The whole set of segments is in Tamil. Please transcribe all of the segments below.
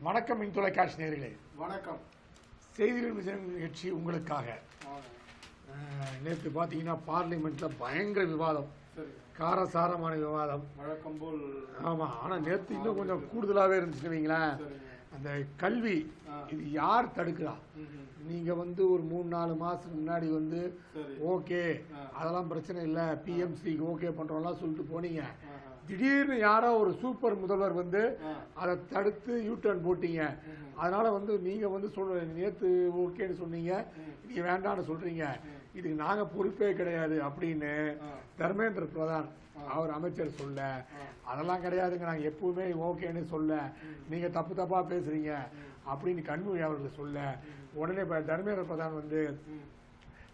வணக்கம் மின் தொலைக்காட்சி நேயர்களே. வணக்கம். செய்திகள் விஜயம் நிகழ்ச்சி உங்களுக்காக. நேற்று பார்த்தீங்கன்னா பார்லிமெண்ட்டில் பயங்கர விவாதம், காரசாரமான விவாதம் வழக்கம் போல். ஆமாம், ஆனால் நேற்று இன்னும் கொஞ்சம் கூடுதலாகவே இருந்துச்சுன்னு வைங்களேன். அந்த கல்வி இது யார் தடுக்கிறா? நீங்கள் ஒரு 3-4 மாதத்துக்கு முன்னாடி ஓகே அதெல்லாம் பிரச்சனை இல்லை, பிஎம்சிக்கு ஓகே பண்ணுறோம்லாம் சொல்லிட்டு போனீங்க. திடீர்னு யாரோ ஒரு சூப்பர் முதல்வர் அதை தடுத்து யூட்டர்ன் போட்டீங்க. அதனால நீங்க சொல்ற நேற்று ஓகேன்னு சொன்னீங்க, நீங்க வேண்டாம்னு சொல்றீங்க, இதுக்கு நாங்க பொறுப்பே கிடையாது அப்படின்னு தர்மேந்திர பிரதான் அவர் அமைச்சர் சொல்ல, அதெல்லாம் கிடையாதுங்க, நாங்க எப்பவுமே ஓகேன்னு சொல்ல, நீங்க தப்பா பேசுறீங்க அப்படின்னு கண்மொழி அவர்கள் சொல்ல, உடனே தர்மேந்திர பிரதான்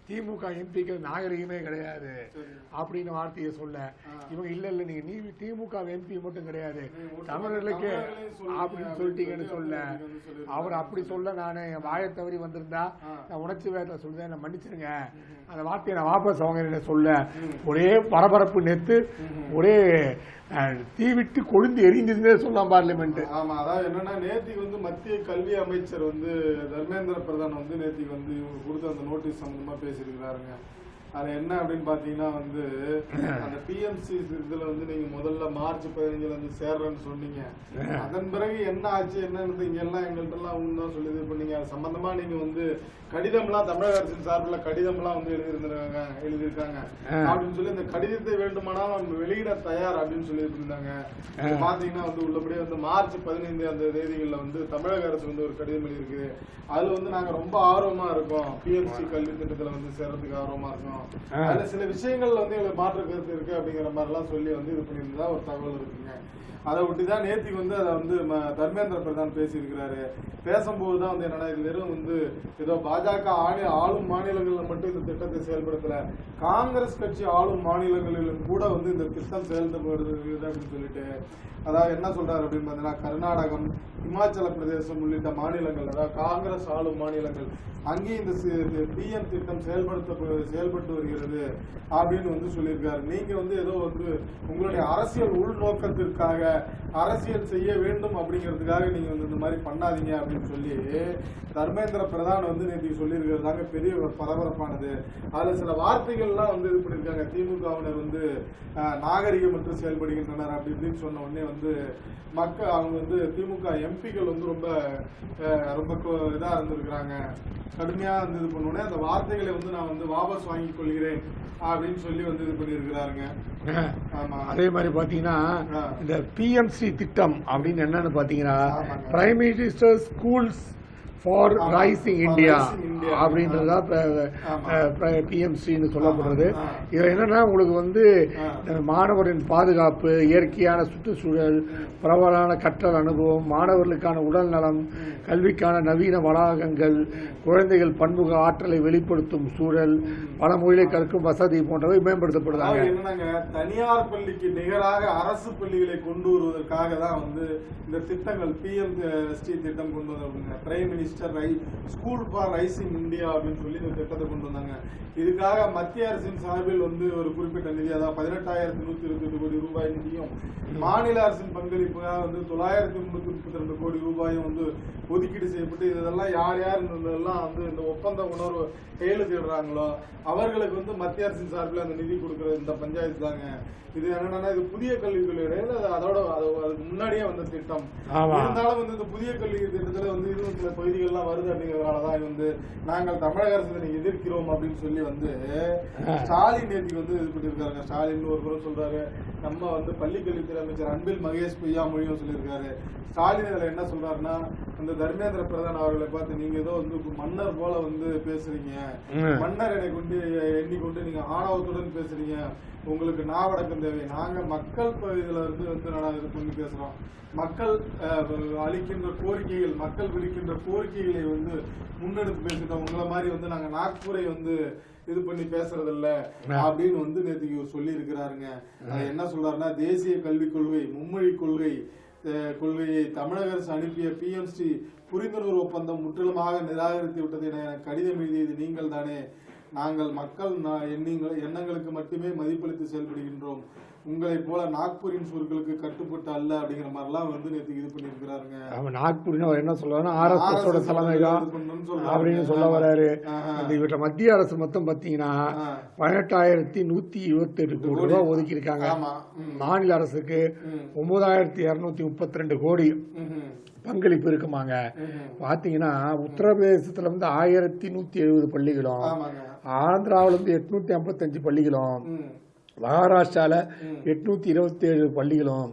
திமுக எம்பிக்கள் நாகரிகமே கிடையாது அப்படின்னு வார்த்தையை சொல்ல, இவங்க இல்ல நீங்க திமுக எம்பி மட்டும் கிடையாது தமிழர்களுக்கு அப்படின்னு சொல்லிட்டீங்கன்னு சொல்ல, அவர் அப்படி சொல்ல நான் என் வாயை தவறி வந்திருந்தா நான் உணர்ச்சி வேகத்தில் சொல்றேன், என்ன மன்னிச்சிருங்க, அந்த வார்த்தையை நான் வாபஸ் வாங்க சொல்ல ஒரே பரபரப்பு நேத்து, ஒரே தீவிட்டு கொழுந்து எரிந்ததுன்னே சொல்லலாம் பார்லிமெண்ட். ஆமா, அதாவது என்னன்னா நேத்திக்கு மத்திய கல்வி அமைச்சர் தர்மேந்திர பிரதான் நேத்திக்கு இவங்க கொடுத்த அந்த நோட்டீஸ் சம்பந்தமா பேசியிருக்கிறாருங்க. அது என்ன அப்படின்னு பாத்தீங்கன்னா அந்த பிஎம்சி இதுல நீங்க முதல்ல மார்ச் 15 சேர்றேன்னு சொன்னீங்க. அதன் பிறகு என்ன ஆச்சு என்னன்னு இங்க எல்லாம் எங்கள்கிட்ட எல்லாம் தான் சொல்லி இது பண்ணீங்க. அது சம்பந்தமா நீங்க கடிதம்லாம் தமிழக அரசின் சார்பில் கடிதம்லாம் எழுதியிருக்காங்க அப்படின்னு சொல்லி இந்த கடிதத்தை வேண்டுமானால் நம்ம வெளியிட தயார் அப்படின்னு சொல்லி இருந்தாங்க. பாத்தீங்கன்னா உள்ளபடியே மார்ச் 15 அந்த தேதிகள்ல தமிழக அரசு ஒரு கடிதம் எழுதியிருக்கு. அதுல நாங்க ரொம்ப ஆர்வமா இருக்கோம், பிஎம்சி கல்வி திட்டத்துல சேர்றதுக்கு ஆர்வமா இருக்கோம், அதுல சில விஷயங்கள்ல எங்களுக்கு மாற்று கருத்து இருக்கு அப்படிங்கிற மாதிரி எல்லாம் சொல்லி இது பண்ணியிருந்தா ஒரு தகவல் இருக்குங்க. அதை ஒட்டிதான் நேத்திக்கு அதை தர்மேந்திர பிரதான் பேசியிருக்கிறாரு. பேசும்போதுதான் என்னன்னா இது வெறும் ஏதோ பாஜக ஆளும் மாநிலங்கள்ல மட்டும் இந்த திட்டத்தை செயல்படுத்தல, காங்கிரஸ் கட்சி ஆளும் மாநிலங்களிலும் கூட இந்த திட்டம் செயல்படுது அப்படின்னு சொல்லிட்டு, அதாவது என்ன சொல்றாரு அப்படின்னு பாத்தீங்கன்னா கர்நாடகம், இமாச்சல பிரதேசம் உள்ளிட்ட மாநிலங்கள், அதாவது காங்கிரஸ் ஆளும் மாநிலங்கள், அங்கேயும் இந்த பிஎம் திட்டம் செயல்பட்டு வருகிறது அப்படின்னு சொல்லியிருக்காரு. நீங்க ஏதோ உங்களுடைய அரசியல் உள்நோக்கத்திற்காக அரசியல் செய்ய வேண்டும் அப்படிங்கிறதுக்காக நீங்க இந்த மாதிரி பண்ணாதீங்க அப்படின்னு சொல்லி தர்மேந்திர பிரதான் நேற்று சொல்லியிருக்கிறதாங்க பெரிய பரபரப்பானது. அதுல சில வார்த்தைகள்லாம் இது பண்ணிருக்காங்க. திமுகவினர் நாகரிகமற்று செயல்படுகின்றனர் அப்படி இப்படின்னு சொன்ன உடனே மக்கள் அவங்க திமுக எம்பிக்கள் ரொம்ப ரொம்ப இதா இருந்திருக்கிறாங்க, கடுமையா இது பண்ணுவோன்னே அந்த வார்த்தைகளை நான் வாபஸ் வாங்கிக் கொள்கிறேன் அப்படின்னு சொல்லி இது பண்ணியிருக்கிறாருங்க. அதே மாதிரி பாத்தீங்கன்னா இந்த பிஎம்சி திட்டம் அப்படின்னு என்னன்னு பாத்தீங்கன்னா prime minister schools for rising India அப்படின்றதா பிஎம்சின்னு சொல்லப்படுறது. இதில் என்னன்னா உங்களுக்கு மாணவரின் பாதுகாப்பு, இயற்கையான சுற்றுச்சூழல், பரவலான கற்றல் அனுபவம், மாணவர்களுக்கான உடல் நலம், கல்விக்கான நவீன வளாகங்கள், குழந்தைகள் பன்முக ஆற்றலை வெளிப்படுத்தும் சூழல், பல மொழிகளை கற்கும் வசதி போன்றவை மேம்படுத்தப்படுறாங்க. என்னங்க தனியார் பள்ளிக்கு நிகராக அரசு பள்ளிகளை கொண்டு வருவதற்காக தான் இந்த திட்டங்கள் பிஎம்எஸ்டி திட்டம் கொண்டு வந்தாங்க. Prime minister school for rising India அப்படின்னு சொல்லி இந்த திட்டத்தை கொண்டு வந்தாங்க. இதுக்காக மத்திய அரசின் சார்பில் ஒரு குறிப்பிட்ட நிதி, அதாவது 18,128 கோடி ரூபாய் நிதியும், மாநில அரசின் பங்களிப்புக்காக 932 கோடி ரூபாயும் ஒதுக்கீடு செய்யப்பட்டு, இதெல்லாம் யார் யார் இந்த ஒப்பந்த உணர்வு கையெழுத்திடுறாங்களோ அவர்களுக்கு மத்திய அரசின் சார்பில் அந்த நிதி கொடுக்கறது இந்த பஞ்சாயத்து தாங்க. இது என்னன்னா இது புதிய கல்விக் கொள்கை, அதோட அதுக்கு முன்னாடியே வந்த திட்டம். இருந்தாலும் இந்த புதிய கல்வி திட்டத்துல இன்னும் சில பகுதிகள்லாம் வருது அப்படிங்கிறதுனாலதான் நாங்கள் தமிழக அரசு எதிர்க்கிறோம் அப்படின்னு சொல்லி ஸ்டாலின் நேற்றுக்கு இது பண்ணிருக்காங்க. ஸ்டாலின் ஒரு குரல் சொல்றாரு, நம்ம பள்ளிக்கல்வித்துறை அமைச்சர் அன்பில் மகேஷ் பொய்யாமொழியும் சொல்லியிருக்காரு. ஸ்டாலின் இதுல என்ன சொல்றாருன்னா, அந்த தர்மேந்திர பிரதான் அவர்களை பார்த்து நீங்க ஏதோ மன்னர் போல பேசுறீங்க, மன்னர் எண்ணிக்கொண்டு நீங்க ஆணவத்துடன் பேசுறீங்க, உங்களுக்கு நாவடக்கம் தேவை, நாங்க மக்கள் இதுல இது பண்ணி பேசுறோம், மக்கள் அளிக்கின்ற கோரிக்கைகள், மக்கள் விடுக்கின்ற கோரிக்கைகளை முன்னெடுத்து பேசிட்டோம், உங்களை மாதிரி நாங்க நாக்பூரை இது பண்ணி பேசுறது இல்ல அப்படின்னு நேற்றுக்கு சொல்லி இருக்கிறாருங்க. என்ன சொல்றாருன்னா, தேசிய கல்விக் கொள்கை, மும்மொழி கொள்கையை தமிழக அரசு அனுப்பிய பிஎம்சி புரிந்துணர்வு ஒப்பந்தம் முற்றிலுமாக நிராகரித்து விட்டது என கடிதம் எழுதியது நீங்கள் தானே, நாங்கள் மக்கள் எண்ணங்களுக்கு மட்டுமே மதிப்பளித்து செயல்படுகின்றோம், உங்களை போல நாக்பூரின் சொற்களுக்கு கட்டுப்பட்டு அல்ல அப்படிங்கிற மாதிரிலாம் வந்து நேற்று இது பண்ணியிருக்கிறாருங்க. அவன் நாக்பூர்னு அவர் என்ன சொல்லுவாருன்னா RSS தலைமைதான் அப்படின்னு சொல்ல வர்றாரு. இந்த இவற்றை மத்திய அரசு மொத்தம் பார்த்தீங்கன்னா 18,128 கோடி ரூபாய் ஒதுக்கி இருக்காங்க. மாநில அரசுக்கு 9,232 கோடி பங்களிப்பு இருக்குமாங்க. பாத்தீங்கன்னா உத்தரப்பிரதேசத்துல வந்து 1,170 பள்ளிகளும், ஆந்திராவில இருந்து 855 பள்ளிகளும், மகாராஷ்டிரால 827 பள்ளிகளும்,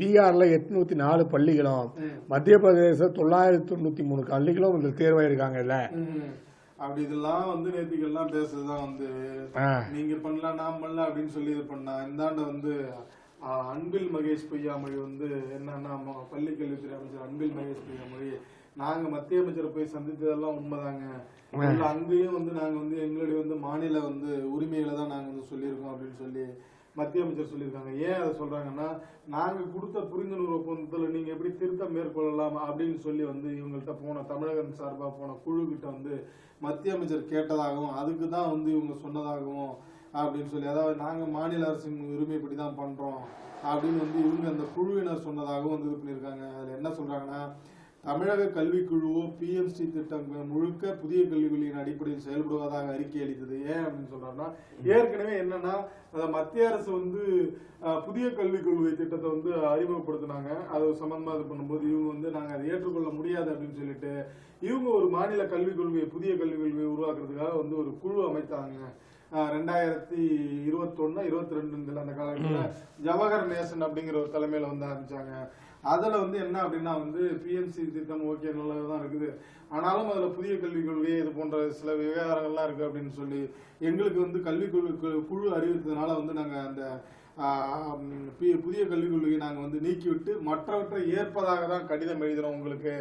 பீகார்ல 804 பள்ளிகளும், மத்திய பிரதேச 993 பள்ளிகளும் இந்த தேர்வாயிருக்காங்கல்ல. அப்படி இதெல்லாம் வந்து நேத்திகள்லாம் பேசுறதுதான் வந்து நீங்க பண்ணலாம் நாம் பண்ணலாம் அப்படின்னு சொல்லி இது பண்ணா. இந்தாண்ட வந்து அன்பில் மகேஷ் பொய்யாமொழி வந்து என்னன்னா, பள்ளி கல்வித்துறை அமைச்சர் அன்பில் மகேஷ் பொய்யாமொழி, நாங்க மத்திய அமைச்சரை போய் சந்தித்ததெல்லாம் உண்மைதாங்க, அங்கேயும் வந்து நாங்க வந்து எங்களுடைய வந்து மாநில வந்து உரிமைகளை தான் நாங்க வந்து சொல்லியிருக்கோம் அப்படின்னு சொல்லி மத்திய அமைச்சர் சொல்லியிருக்காங்க. ஏன் அதை சொல்றாங்கன்னா, நாங்க கொடுத்த புரிந்துணர்வு ஒப்பந்தத்துல நீங்க எப்படி திருத்தம் மேற்கொள்ளலாம் அப்படின்னு சொல்லி வந்து இவங்கள்ட்ட போன தமிழகம் சார்பா போன குழு கிட்ட வந்து மத்திய அமைச்சர் கேட்டதாகவும் அதுக்கு தான் வந்து இவங்க சொன்னதாகவும் அப்படின்னு சொல்லி, அதாவது நாங்க மாநில அரசின் உரிமைப்படி தான் பண்றோம் அப்படின்னு வந்து இவங்க அந்த குழுவினர் சொன்னதாகவும் வந்து இது பண்ணியிருக்காங்க. அதுல என்ன சொல்றாங்கன்னா, தமிழக கல்விக்குழுவோ பிஎம்சி திட்டங்கள் முழுக்க புதிய கல்விகளின் அடிப்படையில் செயல்படுவதாக அறிக்கை அளித்தது. ஏன் அப்படின்னு சொல்றாங்கன்னா, ஏற்கனவே என்னன்னா மத்திய அரசு வந்து புதிய கல்விக் கொள்கை திட்டத்தை வந்து அறிமுகப்படுத்தினாங்க. அது சம்பந்தமா இது பண்ணும்போது இவங்க வந்து நாங்க அதை ஏற்றுக்கொள்ள முடியாது அப்படின்னு சொல்லிட்டு இவங்க ஒரு மாநில கல்விக் கொள்கையை புதிய கல்விக் கொள்கையை உருவாக்குறதுக்காக வந்து ஒரு குழு அமைத்தாங்க. 2021-22 அந்த காலகட்டத்தில் ஜவஹர் நேசன் அப்படிங்கிற ஒரு தலைமையில வந்து ஆரம்பிச்சாங்க. அதுல வந்து என்ன அப்படின்னா வந்து பிஎம்சி திட்டம் ஓகே நல்லதுதான் இருக்குது, ஆனாலும் அதுல புதிய கல்விக் கொள்கை இது போன்ற சில விவகாரங்கள்லாம் இருக்கு அப்படின்னு சொல்லி எங்களுக்கு வந்து கல்விக் குழு அறிவித்ததுனால வந்து நாங்க அந்த புதிய கல்விக் கொள்கையை நாங்க வந்து நீக்கிவிட்டு மற்றவற்றை ஏற்பதாக தான் கடிதம் எழுதினோம் உங்களுக்கு,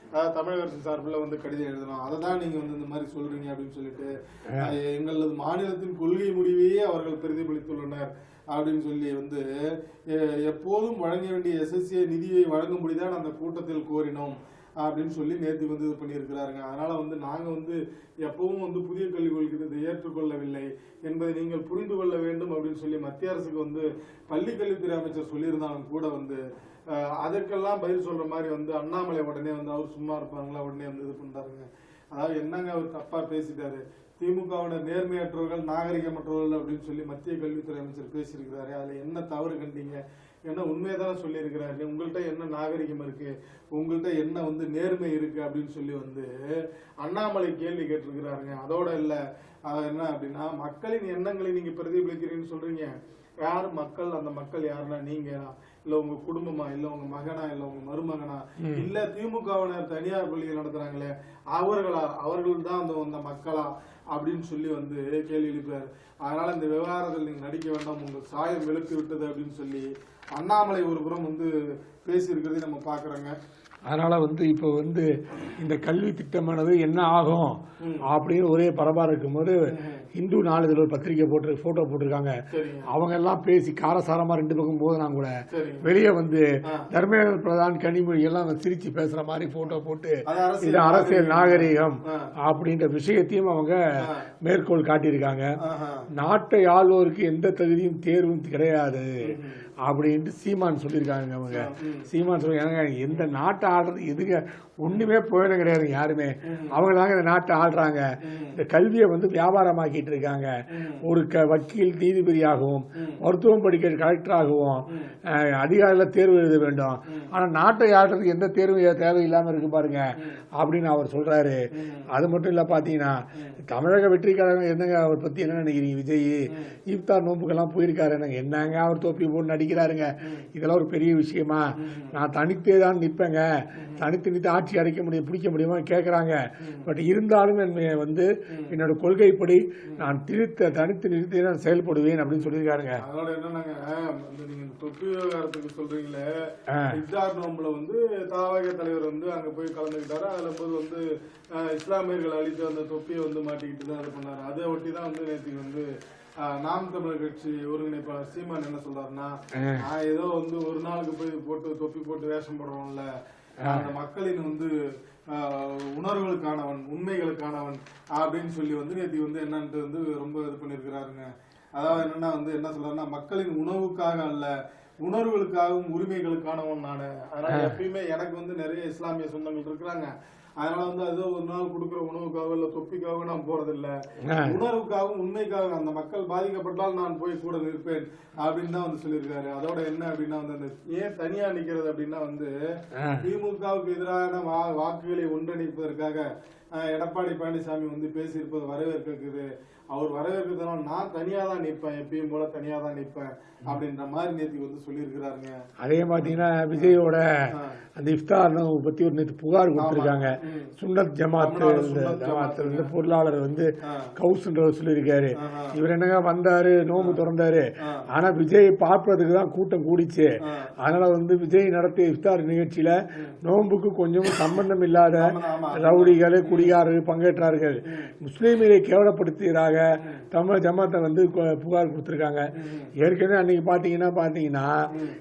அதாவது தமிழக அரசு சார்பில் வந்து கடிதம் எழுதணும், அதை தான் நீங்க வந்து இந்த மாதிரி சொல்றீங்க அப்படின்னு சொல்லிட்டு எங்களது மாநிலத்தின் கொள்கை முடிவையே அவர்கள் பிரதிபலித்துள்ளனர் அப்படின்னு சொல்லி வந்து எப்போதும் வழங்க வேண்டிய SSA நிதியை வழங்கும்படிதான் அந்த கூட்டத்தில் கோரினோம் அப்படின்னு சொல்லி நேற்று வந்து இது பண்ணியிருக்கிறாருங்க. அதனால வந்து நாங்க வந்து எப்பவும் வந்து புதிய கல்விக் கொள்கையை ஏற்றுக்கொள்ளவில்லை என்பதை நீங்கள் புரிந்து கொள்ள வேண்டும் அப்படின்னு சொல்லி மத்திய அரசுக்கு வந்து பள்ளி கல்வித்துறை அமைச்சர் சொல்லியிருந்தாலும் கூட வந்து அதற்கெல்லாம் பதில் சொல்ற மாதிரி வந்து அண்ணாமலை உடனே வந்து அவர் சும்மா இருப்பாங்களா உடனே வந்து இது பண்றாருங்க. அதாவது என்னங்க அவர் தப்பா பேசிட்டாரு, திமுகவினர் நேர்மையற்றவர்கள் நாகரிகமற்றவர்கள் அப்படின்னு சொல்லி மத்திய கல்வித்துறை அமைச்சர் பேசியிருக்கிறாரு. அதுல என்ன தவறு கண்டீங்க, என்ன உண்மையதான் சொல்லியிருக்கிறாரு, உங்கள்கிட்ட என்ன நாகரிகம் இருக்கு, உங்கள்கிட்ட என்ன வந்து நேர்மை இருக்கு அப்படின்னு சொல்லி வந்து அண்ணாமலை கேள்வி கேட்டிருக்கிறாருங்க. அதோட இல்ல என்ன அப்படின்னா, மக்களின் எண்ணங்களை நீங்க பிரதிபலிக்கிறீங்கன்னு சொல்றீங்க, யார் மக்கள், அந்த மக்கள் யாருன்னா நீங்க இல்ல உங்க குடும்பமா, இல்ல உங்க மகனா, இல்ல உங்க மருமகனா, இல்ல திமுகவினர் தனியார் பள்ளிகள் நடத்துறாங்களே அவர்கள் தான் அந்த மக்களா அப்படின்னு சொல்லி வந்து கேள்வி எழுப்புறாரு. அதனால இந்த விவகாரத்தில் நீங்க நடிக்க வேண்டாம், உங்க சாயம் வெளுத்து விட்டது அப்படின்னு சொல்லி அண்ணாமலை ஒரு புறம் வந்து பேசி இருக்கிறதை நம்ம பாக்குறோங்க. அதனால வந்து இப்போ வந்து இந்த கல்வி திட்டமானது என்ன ஆகும் அப்படின்னு ஒரே பரபரப்பு இருக்கும்போது இந்து நாளிதழ் ஒரு பத்திரிகை போட்டோ போட்டிருக்காங்க. அவங்க எல்லாம் பேசி காரசாரமா 2 பக்கம் போதுனா கூட வெளியே வந்து தர்மேந்திர பிரதான் கனிமொழி எல்லாம் சிரிச்சு பேசுற மாதிரி போட்டோ போட்டு இது அரசியல் நாகரிகம் அப்படின்ற விஷயத்தையும் அவங்க மேற்கோள் காட்டியிருக்காங்க. நாட்டை ஆள்வோருக்கு எந்த தகுதியும் தேர்வும் கிடையாது அப்படின்ட்டு சீமான் சொல்லியிருக்காங்க. அவங்க சீமான் சொல்லுவாங்க, எந்த நாட்டை ஆள்றது எதுங்க ஒண்ணுமே போயிடும் கிடையாது, யாருமே அவங்க தாங்க இந்த நாட்டை ஆள்றாங்க. இந்த கல்வியை வந்து வியாபாரமாக்கிட்டு இருக்காங்க. ஒரு வக்கீல் நீதிபதியாகவும், மருத்துவம் படிக்கிற கலெக்டராகவும் அதிகாரில தேர்வு எழுத வேண்டும், ஆனா நாட்டை ஆள்றதுக்கு எந்த தேர்வும் தேவையில்லாம இருக்கு பாருங்க அப்படின்னு அவர் சொல்றாரு. அது மட்டும் இல்ல, பாத்தீங்கன்னா தமிழக வெற்றி கழகம் என்னங்க அவர் பத்தி என்ன நினைக்கிறீங்க? விஜய் இஃப்தார் நோம்புக்கெல்லாம் போயிருக்காரு, என்னங்க அவர் தொப்பி போட்டு நடிக்கிறாருங்க, இதெல்லாம் ஒரு பெரிய விஷயமா? நான் தனித்தே தான் நிற்பேங்க, தனித்து நிறுத்தி ஆட்சி அடைக்க முடியும் பிடிக்க முடியுமா கேட்கறாங்க. பட் இருந்தாலும் வந்து என்னோட கொள்கைப்படி நான் தனித்து நிறுத்தி நான் செயல்படுவேன் அப்படின்னு சொல்லியிருக்காருங்க. அதோட என்னன்னாங்க, நீங்க தொப்பி விவகாரத்துக்கு சொல்றீங்களே, இஃப்தார் நோம்புல வந்து தாவக தலைவர் வந்து அங்க போய் கலந்துக்கிட்டாரு. அதுல போது வந்து இஸ்லாமியர்கள் அழித்து அந்த தொப்பியை வந்து மாட்டிக்கிட்டு தான் இது பண்ணாரு. அதை ஒட்டி தான் வந்து நேற்று வந்து நாம் தமிழர் கட்சி ஒருங்கிணைப்பாளர் சீமான் என்ன சொல்றாருன்னா, நான் ஏதோ வந்து ஒரு நாளுக்கு போய் போட்டு தொப்பி போட்டு வேஷம் போடுறோம்ல, அந்த மக்களின் வந்து உணர்வுகளுக்கானவன், உண்மைகளுக்கானவன் அப்படின்னு சொல்லி வந்து நேற்று வந்து என்னன்ட்டு வந்து ரொம்ப இது பண்ணிருக்கிறாருங்க. அதாவது என்னன்னா வந்து என்ன சொல்றாருன்னா, மக்களின் உணவுக்காக அல்ல, உணர்வுகளுக்காகவும் உரிமைகளுக்கானவன் நானு. அதனால எப்பயுமே எனக்கு வந்து நிறைய இஸ்லாமிய சொந்தங்கள் இருக்கிறாங்க. அதனால வந்து அது ஒரு நாள் கொடுக்குற உணவுக்காக இல்ல தொப்பிக்காக நான் போறதில்ல, உணர்வுக்காகவும் உண்மைக்காக அந்த மக்கள் பாதிக்கப்பட்டால் நான் போய் கூட நிற்பேன் அப்படின்னு தான் வந்து சொல்லியிருக்காரு. அதோட என்ன அப்படின்னா வந்து அந்த ஏன் தனியா நிக்கிறது அப்படின்னா வந்து திமுகவுக்கு எதிரான வாக்குகளை ஒன்றிணைப்பதற்காக எடப்பாடி பழனிசாமி வந்து பேசியிருப்பது வரவேற்கிறது. அவர் வரவேற்கிறதுனால நான் தனியா தான் நிற்பேன், எப்பயும் போல தனியா தான் நிற்பேன் அப்படின்ற மாதிரி நேற்று வந்து சொல்லியிருக்கிறாருங்க. அதே பாத்தீங்கன்னா விஜயோட அந்த இஃப்தார் பத்தி ஒரு நேற்று புகார் கொடுத்திருக்காங்க. சுன்னத் ஜமாத்து பொருளாளர் வந்து கவுஸ்ன்றவர் சொல்லியிருக்காரு. இவர் என்னங்க வந்தாரு, நோம்பு திறந்தாரு, ஆனா விஜய் பார்ப்பதுக்கு தான் கூட்டம் கூடிச்சு. அதனால வந்து விஜய் நடத்திய இஃப்தார் நிகழ்ச்சியில நோம்புக்கு கொஞ்சம் சம்பந்தம் இல்லாத ரவுடிகள் குடிகாரர்கள் பங்கேற்றார்கள், முஸ்லீம்களை கேவலப்படுத்துகிறாங்க தமிழ் ஜமாத்தை வந்து புகார் கொடுத்திருக்காங்க. ஏற்கனவே அன்னைக்கு பாத்தீங்கன்னா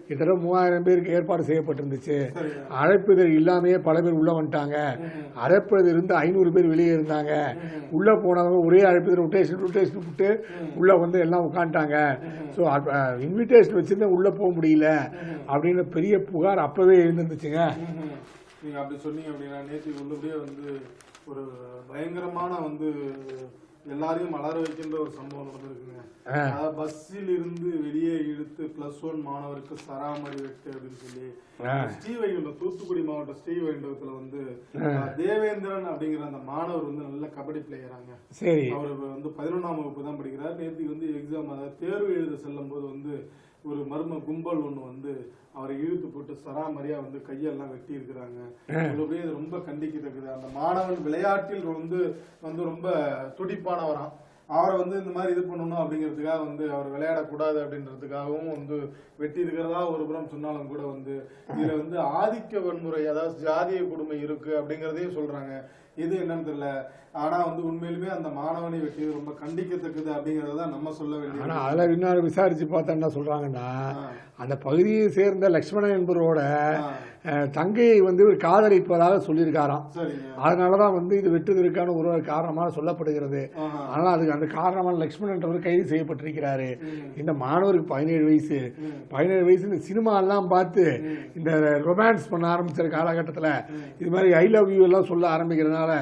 கிட்டத்தட்ட 3000 பேருக்கு ஏற்பாடு செய்யப்பட்டிருந்துச்சு. அழைப்புதல் இல்லாமையே பல பேர் உள்ள வந்துட்டாங்க. அழைப்பது இருந்து 500 பேர் வெளியே இருந்தாங்க. உள்ள போனவங்க ஒரே அழைப்புதல் ரொட்டேஷன் விட்டு உள்ள வந்து எல்லாம் உட்காந்துட்டாங்க. ஸோ இன்விடேஷன் வச்சிருந்தா உள்ள போக முடியல அப்படின்னு பெரிய புகார் அப்பவே இருந்துச்சுங்க. நீங்க அப்படி சொன்னீங்க அப்படின்னா நேற்று உள்ளபடியே வந்து ஒரு பயங்கரமான வந்து எல்லாரையும் மலர வைக்கின்ற ஒரு சம்பவம் நடந்திருக்குங்க. அதாவது பஸ்ஸில் இருந்து வெளியே இழுத்து +1 மாணவருக்கு சராமரி வெட்டு அப்படின்னு சொல்லி ஸ்ரீவைகுண்டம், தூத்துக்குடி மாவட்டம் ஸ்ரீவைகுண்டத்துல வந்து தேவேந்திரன் அப்படிங்கிற அந்த மாணவர் வந்து நல்ல கபடி பிளேயராங்க. அவர் வந்து 11ஆம் வகுப்பு தான் படிக்கிறார். நேற்று வந்து எக்ஸாம், அதாவது தேர்வு எழுத செல்லும் போது வந்து ஒரு மர்ம கும்பல் ஒண்ணு வந்து அவரை இழுத்து போட்டு சராமரியா வந்து கையெல்லாம் வெட்டி இருக்கிறாங்க. இது ரொம்ப கண்டிக்கத்தக்கது. அந்த மாணவன் விளையாட்டில் வந்து ரொம்ப துடிப்பானவராம். அவரை வந்து இந்த மாதிரி இது பண்ணணும் அப்படிங்கிறதுக்காக வந்து அவர் விளையாடக்கூடாது அப்படின்றதுக்காகவும் வந்து வெட்டி இருக்கிறதா ஒரு புறம் சொன்னாலும் கூட வந்து இதுல வந்து ஆதிக்க வன்முறை, அதாவது ஜாதிய கொடுமை இருக்கு அப்படிங்கறதையும் சொல்றாங்க. இது என்னன்னு தெரியல. ஆனா வந்து உண்மையிலுமே அந்த மாணவனை வெட்டியது ரொம்ப கண்டிக்கத்தக்கது அப்படிங்கறத நம்ம சொல்ல வேண்டியது. ஆனா அதுல இன்னும் விசாரிச்சு பார்த்தா என்ன சொல்றாங்கன்னா, அந்த பகுதியை சேர்ந்த லட்சுமணன் என்பவரோட தங்கையை வந்து காதலிப்பதாக சொல்லியிருக்காராம். அதனாலதான் வந்து இது வெட்டுவதற்கான ஒரு காரணமாக சொல்லப்படுகிறது. ஆனால் அதுக்கு அந்த காரணமான லட்சுமணன்றவர் கைது செய்யப்பட்டிருக்கிறாரு. இந்த மாணவருக்கு 17 வயசு. 17 வயசு இந்த சினிமா எல்லாம் பார்த்து இந்த ரொமான்ஸ் பண்ண ஆரம்பிச்ச காலகட்டத்தில் இது மாதிரி ஐ லவ் யூ எல்லாம் சொல்ல ஆரம்பிக்கிறதுனால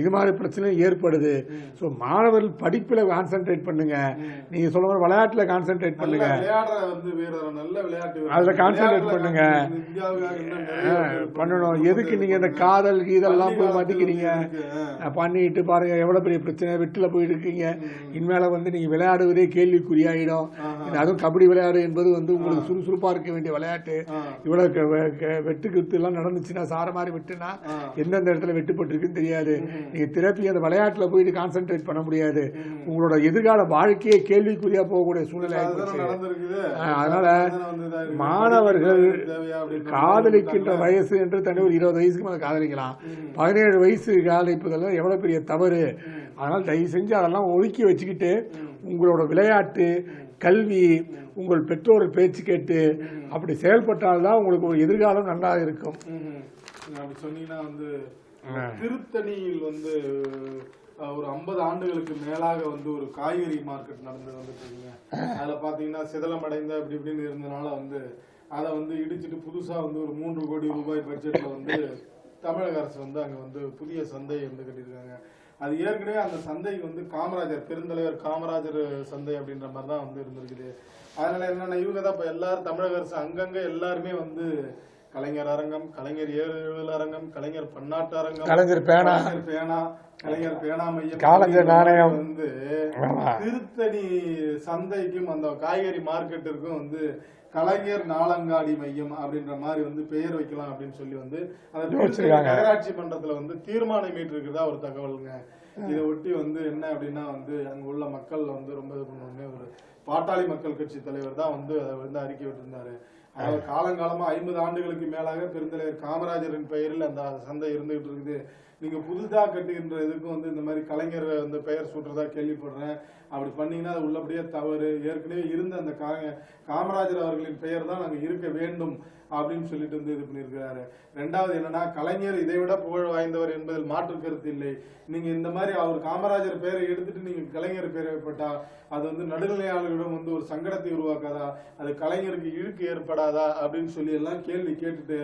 இது மாதிரி பிரச்சனை ஏற்படுது. ஸோ மாணவர்கள் படிப்புல கான்சென்ட்ரேட் பண்ணுங்க, நீங்க சொல்ல மாதிரி விளையாட்டுல கான்சென்ட்ரேட் பண்ணுங்க, அதுல கான்சென்ட்ரேட் பண்ணுங்க பண்ணணும். எதுக்கு நீங்க இந்த காதல் இதெல்லாம் போய் மதிக்கிறீங்க? பண்ணிட்டு பாருங்க எவ்வளவு பெரிய பிரச்சனை வெட்டுல போயிட்டு இருக்கீங்க. இனிமேல வந்து நீங்க விளையாடுவதே கேள்விக்குறியாயிடும். அதுவும் கபடி விளையாடு என்பது வந்து உங்களுக்கு சுறுசுறுப்பா இருக்க வேண்டிய விளையாட்டு. இவ்வளவு வெட்டுக்கு எல்லாம் நடந்துச்சுன்னா சார மாதிரி வெட்டுனா எந்தெந்த இடத்துல வெட்டுப்பட்டிருக்குன்னு தெரியாது. நீங்க திருப்பி அந்த விளையாட்டுல போயிட்டு கான்சென்ட்ரேட் பண்ண முடியாது. உங்களோட எதிர்கால வாழ்க்கையே கேள்விக்குறியா போகக்கூடிய சூழ்நிலை. அதனால மாணவர்கள் காதலிக்கின்ற வயசு என்று தனி ஒரு 20 வயசுக்கு மேல காதலிக்கலாம். 17 வயசு காதலிப்பதெல்லாம் எவ்வளவு பெரிய தவறு. அதனால தயவு செஞ்சு அதெல்லாம் ஒதுக்கி வச்சுக்கிட்டு உங்களோட விளையாட்டு, கல்வி, உங்கள் பெற்றோர் பேச்சு கேட்டு அப்படி செயல்பட்டால்தான் உங்களுக்கு ஒரு எதிர்காலம் நல்லா இருக்கும். சொன்னீங்கன்னா வந்து திருத்தணியில் வந்து ஒரு 50 ஆண்டுகளுக்கு மேலாக வந்து ஒரு காய்கறி மார்க்கெட் நடந்து வந்துட்டு இருக்குங்க. அதுல பாத்தீங்கன்னா சிதலமடைந்த அப்படி இப்படின்னு இருந்தனால வந்து அதை வந்து இடிச்சுட்டு புதுசா வந்து ஒரு 3 கோடி ரூபாய் பட்ஜெட்ல வந்து தமிழக அரசு வந்து அங்க வந்து புதிய சந்தை வந்து கட்டியிருக்காங்க. அது ஏற்கனவே அந்த சந்தைக்கு வந்து காமராஜர், பெருந்தலைவர் காமராஜர் சந்தை அப்படின்ற மாதிரி தான் வந்து இருந்திருக்குது. அதனால என்னன்னா இவங்க தான் இப்ப எல்லாரும் தமிழக அரசு அங்கங்க எல்லாருமே வந்து கலைஞர் அரங்கம், கலைஞர் ஏறுதல் அரங்கம், கலைஞர் பன்னாட்டு அரங்கம், கலைஞர் பேனா மையம், கலைஞர் நாணயம் வந்து திருத்தணி சந்தைக்கும் அந்த காய்கறி மார்க்கெட்டிற்கும் வந்து கலைஞர் நாளங்காடி மையம் அப்படின்ற மாதிரி வந்து பெயர் வைக்கலாம் அப்படின்னு சொல்லி வந்து அந்த நகராட்சி மன்றத்துல வந்து தீர்மானம் ஏற்றிருக்கிறதா ஒரு தகவலுங்க. இதை ஒட்டி வந்து என்ன அப்படின்னா வந்து அங்க உள்ள மக்கள் வந்து ரொம்ப இது பண்ணுவாங்க. ஒரு பாட்டாளி மக்கள் கட்சி தலைவர் தான் வந்து அதை வந்து அறிக்கை விட்டிருந்தாரு. அதாவது காலங்காலமா 50 ஆண்டுகளுக்கு மேலாக பெருந்தலைவர் காமராஜரின் பெயரில் அந்த சந்தை இருந்துகிட்டு இருக்குது. நீங்க புதுதா கட்டுகின்ற இதுக்கும் வந்து இந்த மாதிரி கலைஞர் அந்த பெயர் சூட்டுறதா கேள்விப்படுறேன். அப்படி பண்ணீங்கன்னா அது உள்ளபடியே தவறு. ஏற்கனவே இருந்த அந்த காமராஜர் அவர்களின் பெயர் தான் நாங்க இருக்க வேண்டும் அப்படின்னு சொல்லிட்டு வந்து இது பண்ணியிருக்கிறாரு. ரெண்டாவது என்னன்னா, கலைஞர் இதை விட புகழ் வாய்ந்தவர் என்பதில் மாற்று கருத்து இல்லை. நீங்க இந்த மாதிரி அவர் காமராஜர் பேரை எடுத்துட்டு நீங்க கலைஞர் பேரை வைப்பட்டா அது வந்து நடுநிலையாளர்களிடம் வந்து ஒரு சங்கடத்தை உருவாக்காதா, அது கலைஞருக்கு இழுக்கு ஏற்படாதா அப்படின்னு சொல்லி எல்லாம் கேள்வி கேட்டுட்டு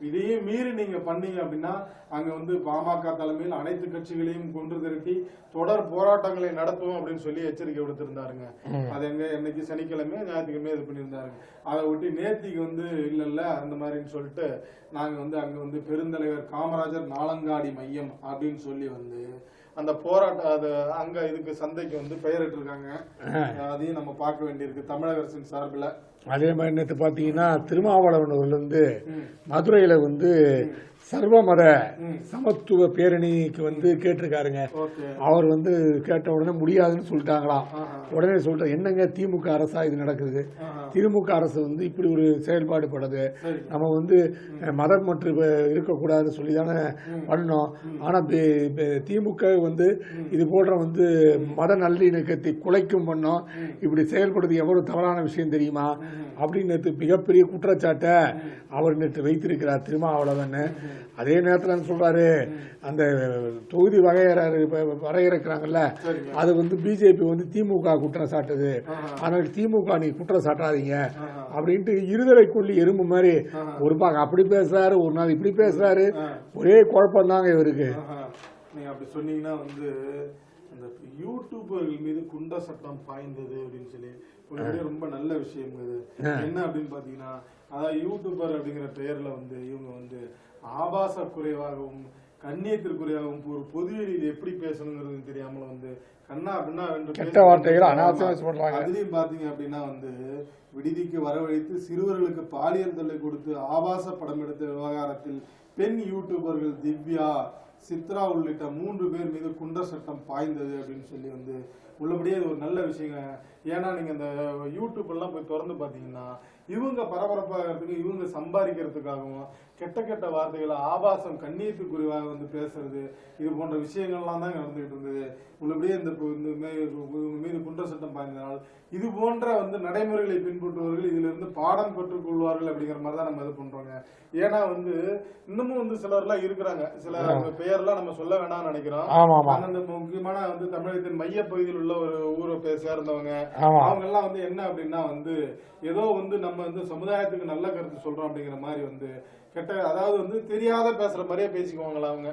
இதையே மீறி நீங்க பண்ணீங்க அப்படின்னா அங்க வந்து பாமக தலைமையில் அனைத்து கட்சிகளையும் கொண்டு திரட்டி தொடர் போராட்டங்களை நடத்துவோம் அப்படின்னு சொல்லி எச்சரிக்கை விடுத்திருந்தாருங்க. அது எங்க என்னைக்கு சனிக்கிழமை ஞாயிற்றுக்கிழமை இது பண்ணியிருந்தாருங்க. அதை விட்டு நேத்திக்கு வந்து இல்ல அந்த மாதிரின்னு சொல்லிட்டு நாங்க வந்து அங்க வந்து பெருந்தலைவர் காமராஜர் நாளங்காடி மையம் அப்படின்னு சொல்லி வந்து அந்த போராட்டம் அது அங்க இதுக்கு சந்தைக்கு வந்து பெயரிட்டு இருக்காங்க. அதையும் நம்ம பார்க்க வேண்டியிருக்கு தமிழக அரசின் சார்பில். அதே மாதிரி நேற்று பார்த்தீங்கன்னா திருமாவளவன் வந்து மதுரையில வந்து சர்வமத சமத்துவ பேரணிக்கு வந்து கேட்டிருக்காருங்க. அவர் வந்து கேட்ட உடனே முடியாதுன்னு சொல்லிட்டாங்களாம். உடனே சொல்லிட்டு என்னங்க திமுக அரசா இது நடக்குது, திமுக அரசு வந்து இப்படி ஒரு செயல்பாடு படுது, நம்ம வந்து மதம் மற்றும் இருக்கக்கூடாதுன்னு சொல்லி தானே பண்ணோம். ஆனா திமுக வந்து இது போன்ற வந்து மத நல்லிணக்கத்தை குலைக்கும் பண்ணோம், இப்படி செயல்படுறது எவ்வளவு தவறான விஷயம் தெரியுமா அப்படின்னு நேற்று மிகப்பெரிய குற்றச்சாட்டை அவர் நேற்று வைத்திருக்கிறார் திருமாவளவன். அதே நேரத்தில் சொல்றாரு அந்த தொகுதி வரையறுக்கிறாங்கல்ல அது வந்து பிஜேபி வந்து திமுக குற்றம் சாட்டுது, ஆனால் திமுக நீ குற்றம் சாட்டாதீங்க அப்படின்ட்டு இருதலை கொல்லி எறும்பு மாதிரி ஒரு பாக்க அப்படி பேசுறாரு, ஒரு நாள் இப்படி பேசுறாரு, ஒரே குழப்பம் தாங்க இவருக்கு. நீங்க அப்படி சொன்னீங்கன்னா வந்து அந்த யூடியூபர்கள் மீது குண்ட சட்டம் பாய்ந்தது அப்படின்னு சொல்லி ரொம்ப நல்ல விஷயம் இது. என்ன அப்படின்னு பாத்தீங்கன்னா, அதாவது யூடியூபர் அப்படிங்கிற பெயர்ல வந்து இவங்க வந்து ஆபாச குறைவாகவும் கண்ணியத்திற்குறையாகவும் ஒரு பொது வெளியில் எப்படி பேசணுங்கிறது தெரியாமல வந்து கண்ணா அப்படின்னா அதுலயும் பாத்தீங்க அப்படின்னா வந்து விடுதிக்கு வரவழைத்து சிறுவர்களுக்கு பாலியல் தொல்லை கொடுத்து ஆபாச படம் எடுத்த விவகாரத்தில் பெண் யூடியூபர்கள் திவ்யா, சித்ரா உள்ளிட்ட 3 பேர் மீது குண்ட சட்டம் பாய்ந்தது அப்படின்னு சொல்லி வந்து உள்ளபடியே அது ஒரு நல்ல விஷயங்க. ஏன்னா நீங்க இந்த யூடியூப் எல்லாம் போய் திறந்து பாத்தீங்கன்னா இவங்க பரபரப்பாகிறதுக்கு இவங்க சம்பாதிக்கிறதுக்காகவும் கெட்ட கெட்ட வார்த்தைகளை ஆபாசம் கண்ணியத்துக்குரியவாக வந்து பேசுறது இது போன்ற விஷயங்கள்லாம் தான் நடந்துகிட்டு இருந்தது. உள்ளபடியே இந்த மீது குற்ற சட்டம் பாய்ந்ததால் இது போன்ற வந்து நடைமுறைகளை பின்பற்றுபவர்கள் இதுல இருந்து பாடம் பெற்றுக்கொள்வார்கள் அப்படிங்கிற மாதிரி தான் நம்ம இது பண்றோங்க. ஏன்னா வந்து இன்னமும் வந்து சிலர்லாம் இருக்கிறாங்க, சில பெயர்லாம் நம்ம சொல்ல வேணாம்னு நினைக்கிறோம். அந்த முக்கியமான வந்து தமிழகத்தின் மைய பகுதியில் உள்ள ஒரு ஊரை சேர்ந்தவங்க அவங்க எல்லாம் வந்து என்ன அப்படின்னா வந்து ஏதோ வந்து நம்ம வந்து சமுதாயத்துக்கு நல்ல கருத்து சொல்றோம் அப்படிங்கிற மாதிரி வந்து கெட்ட அதாவது வந்து தெரியாத பேசுற மாதிரியே பேசிக்குவாங்களா அவங்க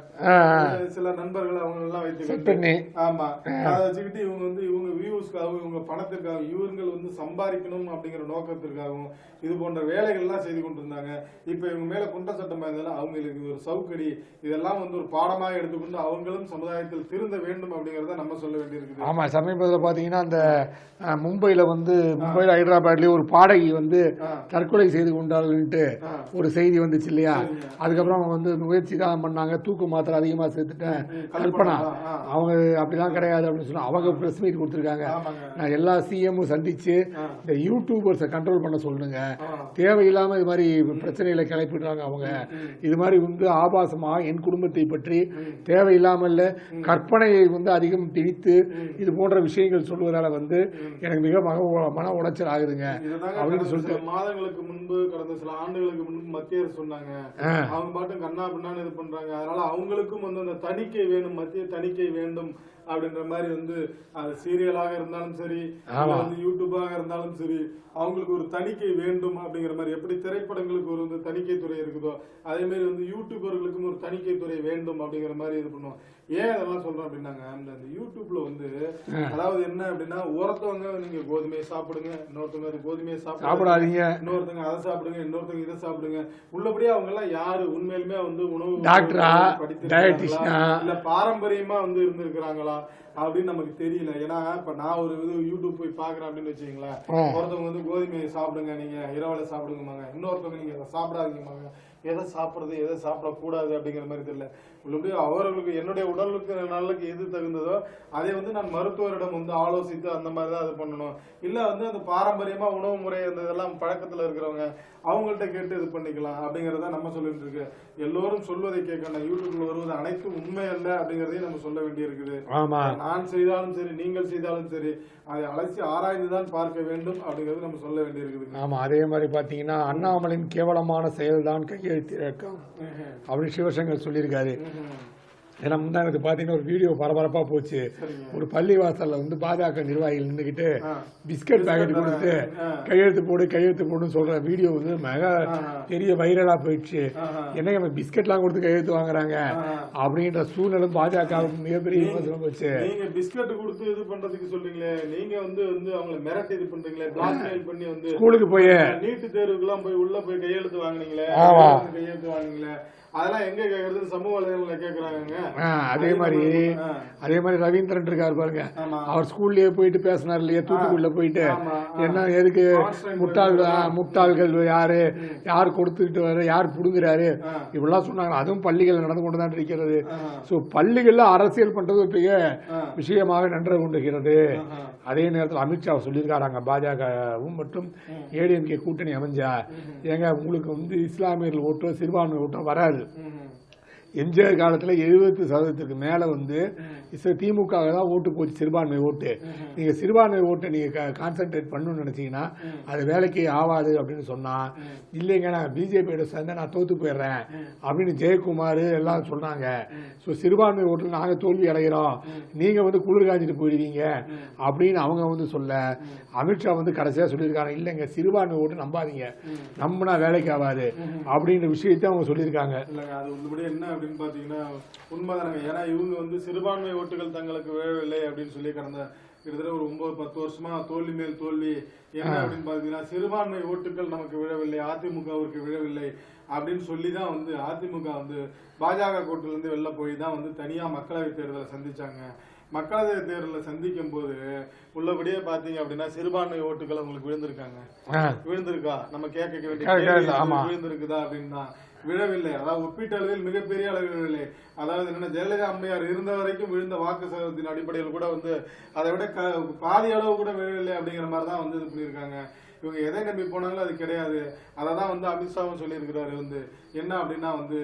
சில நண்பர்கள் அவங்க எல்லாம் வைத்துக்கிட்டு. ஆமா, அதை வச்சுக்கிட்டு இவங்க வந்து இவங்க வியூஸ்க்காகவும் இவங்க பணத்திற்காகவும் இவர்கள் வந்து சம்பாதிக்கணும் அப்படிங்கிற நோக்கத்திற்காகவும் இது போன்ற வேலைகள் எல்லாம் செய்து கொண்டிருந்தாங்க. இப்ப இவங்க மேல குற்ற சட்டம் இருந்தாலும் அவங்களுக்கு ஒரு சவுக்கடி இதெல்லாம் வந்து ஒரு பாடமாக எடுத்துக்கொண்டு அவங்களும் சமுதாயத்தில் திருந்த வேண்டும் அப்படிங்கறத நம்ம சொல்ல வேண்டியிருக்குது. ஆமா, சமீபத்தில் பாத்தீங்கன்னா அந்த மும்பையில ஹைதராபாத்லயே ஒரு பாடகி வந்து தற்கொலை செய்து கொண்டாள்ன்ட்டு ஒரு செய்தி வந்துச்சு இல்லையா. அதுக்கப்புறம் அவங்க வந்து முயற்சி தான் பண்ணாங்க, தூக்கு மாத்திரை அதிகமா சேர்த்துட்டேன் கல்பனா, அவங்க அப்படிலாம் கிடையாது அப்படின்னு சொல்லி அவங்க பிரஸ் மீட் கொடுத்துருக்காங்க. நான் எல்லா சிஎம்மும் சந்திச்சு இந்த யூடியூபர்ஸை கண்ட்ரோல் பண்ண சொல்லுங்க, தேவையில்லாம இது மாதிரி பிரச்சனைகளை கிளப்பிடுறாங்க அவங்க, இது மாதிரி வந்து ஆபாசமா என் குடும்பத்தை பற்றி தேவையில்லாமல் கற்பனையை வந்து அதிகம் திணித்து இது போன்ற விஷயங்கள் சொல்வதால வந்து எனக்கு மிக மன உளைச்சல் ஆகுதுங்க அப்படின்னு சொல்லிட்டு மாதங்களுக்கு முன்பு கடந்த சில ஆண்டுகளுக்கு முன்பு மத்திய அரசு சொன்னாங்க அவங்க பாட்டும் கண்ணா பின்னான்னு இது பண்றாங்க, அதனால அவங்களுக்கும் வந்து அந்த தணிக்கை வேணும், மத்திய தணிக்கை வேண்டும் அப்படின்ற மாதிரி வந்து அது சீரியலாக இருந்தாலும் சரி வந்து யூடியூபாக இருந்தாலும் சரி அவங்களுக்கு ஒரு தணிக்கை வேண்டும் அப்படிங்கிற மாதிரி எப்படி திரைப்படங்களுக்கு ஒரு வந்து தணிக்கை துறை இருக்குதோ அதே மாதிரி வந்து யூடியூபர்களுக்கும் ஒரு தணிக்கை துறை வேண்டும் அப்படிங்கிற மாதிரி இது பண்ணுவோம். ஏன் அதெல்லாம் சொல்றோம் அப்படின்னாங்க, அந்த யூடியூப்ல வந்து அதாவது என்ன அப்படின்னா ஒருத்தவங்க நீங்க கோதுமையை சாப்பிடுங்க, இன்னொருத்தவங்க கோதுமையை சாப்பிடாதீங்க, இன்னொருத்தவங்க அதை சாப்பிடுங்க, இன்னொருத்தவங்க இதை சாப்பிடுங்க. உள்ளபடியே அவங்க எல்லாம் யாரு உண்மையிலுமே வந்து உணவு இல்ல பாரம்பரியமா வந்து இருந்திருக்கிறாங்களா அப்படின்னு நமக்கு தெரியல. ஏன்னா இப்ப நான் ஒரு யூடியூப் போய் பாக்குறேன் அப்படின்னு வச்சுக்கீங்களேன், ஒருத்தவங்க வந்து கோதுமையை சாப்பிடுங்க, நீங்க இரவுல சாப்பிடுங்கம்மாங்க, இன்னொருத்தவங்க நீங்க சாப்பிடாதீங்கம்மாங்க, எதை சாப்பிடுறது எதை சாப்பிடக்கூடாது அப்படிங்கிற மாதிரி தெரியல. உள்ளபடி அவர்களுக்கு என்னுடைய உடலுக்கு நல்லக்கு எது தகுந்ததோ அதை வந்து நான் மருத்துவரிடம் வந்து ஆலோசித்து அந்த மாதிரி தான் அது பண்ணணும். இல்ல வந்து அந்த பாரம்பரியமா உணவு முறை அந்த இதெல்லாம் பழக்கத்துல இருக்கிறவங்க அவங்கள்ட்ட கேட்டு இது பண்ணிக்கலாம் அப்படிங்கறத நம்ம சொல்லிட்டு இருக்கு. எல்லோரும் சொல்வதை கேட்கணும். யூடியூப்ல வருவது அனைத்தும் உண்மை அல்ல அப்படிங்கறதையும் நம்ம சொல்ல வேண்டி இருக்குது. நான் செய்தாலும் சரி நீங்கள் செய்தாலும் சரி அதை அலசி ஆராய்ந்துதான் பார்க்க வேண்டும் அப்படிங்கறது நம்ம சொல்ல வேண்டி இருக்குது. ஆமா, அதே மாதிரி பாத்தீங்கன்னா அண்ணாமலையின் கேவலமான செயல்தான் கையெழுத்து இயக்கம் அப்படின்னு சிவசங்கர் சொல்லியிருக்காரு. ஏன்னா முந்தானது பாத்தீங்கன்னா ஒரு வீடியோ பரபரப்பா போச்சு. ஒரு பள்ளி வாசல்ல வந்து பாஜக நிர்வாகிகள் நின்றுகிட்டு பிஸ்கட் பாக்கெட் கொடுத்து கையெழுத்து போடுன்னு சொல்ற வீடியோ வந்து மிக பெரிய வைரலா போயிடுச்சு. என்ன பிஸ்கட்லாம் கொடுத்து கையெழுத்து வாங்குறாங்க அப்படின்ற சூழ்நிலை பாஜக மிகப்பெரிய விமர்சனம் போச்சு. நீங்க பிஸ்கட் கொடுத்து இது பண்றதுக்கு சொல்றீங்களே, நீங்க வந்து அவங்களை மிரட்டி இது பண்றீங்களே, பிளாக்மெயில் பண்ணி வந்து ஸ்கூலுக்கு போய் நீட்டு தேர்வுக்கு எல்லாம் போய் உள்ள போய் கையெழுத்து வாங்குனீங்களே, கையெழுத்து வாங்குனீங்களே, அதெல்லாம் எங்க கேக்குறது சமூக வலைதளங்கள்ல கேக்குறாங்க. அதே மாதிரி ரவீந்திரன் இருக்காரு பாருங்க, அவர் ஸ்கூல்லயே போயிட்டு பேசினார் இல்லையா, தூத்துக்குடியில போயிட்டு என்ன எதுக்கு முட்டாள்கள் யார் கொடுத்துட்டு வர, யார் புடுங்குறாரு இப்படிலாம் சொன்னாங்க. அதுவும் பள்ளிகள் நடந்து கொண்டுதான் இருக்கிறது. சோ பள்ளிகள்ல அரசியல் பண்றது பெரிய விஷயமாக நன்று கொண்டிருக்கிறது. அதே நேரத்தில் அமித்ஷா சொல்லியிருக்காங்க, பாஜகவும் மற்றும் ஏடிஎம்கே கூட்டணி அமைஞ்சா ஏங்க உங்களுக்கு வந்து இஸ்லாமியர்கள் ஓட்டோ சிறுபான்மை ஓட்டோ வராது. எம்ஜிஆர் காலத்துல 70% மேல வந்து திமுக தான் ஓட்டு போச்சு, சிறுபான்மை ஓட்டு. நீங்க சிறுபான்மை ஓட்டை நீங்க கான்சென்ட்ரேட் பண்ணணும்னு நினைச்சீங்கன்னா அது வேலைக்கு ஆகாது அப்படின்னு சொன்னா, இல்லைங்க நான் பிஜேபியோட சேர்ந்த நான் தோத்து போயிடுறேன் அப்படின்னு ஜெயக்குமார் எல்லாம் சொன்னாங்க. ஸோ சிறுபான்மை ஓட்டில் நாங்க தோல்வி அடைகிறோம், நீங்க வந்து குளிர் காஞ்சிட்டு போயிடுவீங்க அப்படின்னு அவங்க வந்து சொல்ல, அமித்ஷா வந்து கடைசியா சொல்லியிருக்காங்க, இல்லைங்க சிறுபான்மை ஓட்டு நம்பாதீங்க, நம்பினா வேலைக்கு ஆகாது அப்படின்ற விஷயத்தை அவங்க சொல்லியிருக்காங்க. என்ன அப்படின்னு பாத்தீங்கன்னா உண்மைதானங்க. ஏன்னா இவங்க வந்து சிறுபான்மை ஓட்டுகள் தங்களுக்கு விழவில்லை அப்படின்னு சொல்லி கடந்த கிட்டத்தட்ட ஒரு 9-10 வருஷமா தோல்வி மேல் தோல்வி. என்ன அப்படின்னு பாத்தீங்கன்னா சிறுபான்மை ஓட்டுகள் நமக்கு விழவில்லை, அதிமுகவிற்கு விழவில்லை அப்படின்னு சொல்லிதான் வந்து அதிமுக வந்து பாஜக கூட்டில இருந்து வெளில போய் தான் வந்து தனியா மக்களவை தேர்தலை சந்திச்சாங்க. மக்களவை தேர்தலை சந்திக்கும் போது உள்ளபடியே பாத்தீங்க அப்படின்னா சிறுபான்மை ஓட்டுகள் உங்களுக்கு விழுந்திருக்கா நம்ம கேட்க வேண்டிய விழுந்திருக்குதா அப்படின்னா விழவில்லை. அதாவது ஒப்பீட்டளவில் மிகப்பெரிய அளவில் விழவில்லை. அதாவது என்னன்னா ஜெயலலிதா அம்மையார் இருந்த வரைக்கும் விழுந்த வாக்கு சதவீதத்தின் அடிப்படையில் கூட வந்து அதை விட பாதி அளவு கூட விழவில்லை அப்படிங்கிற மாதிரி தான் வந்து இது பண்ணியிருக்காங்க. இவங்க எதை நம்பி போனாலும் அது கிடையாது. அதான் வந்து அமித்ஷாவும் சொல்லியிருக்கிறாரு வந்து என்ன அப்படின்னா வந்து